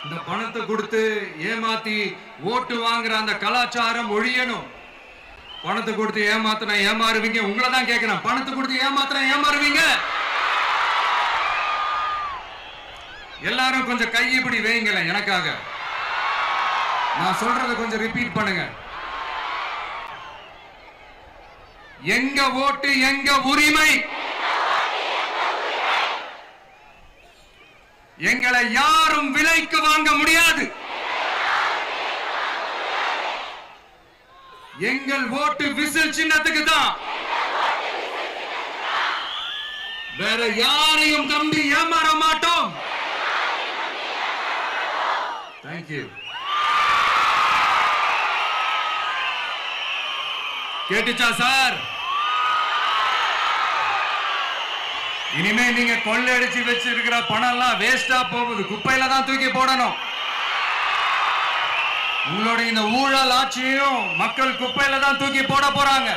இந்த பணத்தை கொடுத்து ஏமாத்தி ஓட்டு வாங்குற அந்த கலாச்சாரம் ஒழியணும். பணத்தை கொடுத்து ஏமாத்தினா ஏமாறுவீங்க. உங்களை தான் கேட்கிறேன், பணத்தை கொடுத்து ஏமாத்தினா ஏமாறுவீங்க? எல்லாரும் கொஞ்சம் கை இப்படி வைங்களேன் எனக்காக. நான் சொல்றத கொஞ்சம் ரிப்பீட் பண்ணுங்க. எங்க ஓட்டு எங்க உரிமை. எங்களை யாரும் விலைக்கு வாங்க முடியாது. எங்கள் ஓட்டு விசில் சின்னத்துக்கு தான். வேற யாரையும் நம்பி ஏமாற மாட்டோம். தேங்க்யூ. கேட்டுச்சா சார்? இனிமே நீங்க கொள்ளையடிச்சு வச்சிருக்கிற பணம் எல்லாம் வேஸ்டா போகுது, குப்பையில தான் தூக்கி போடணும். உங்களுடைய இந்த ஊழல் ஆட்சியும் மக்கள் குப்பையில தான் தூக்கி போட போறாங்க.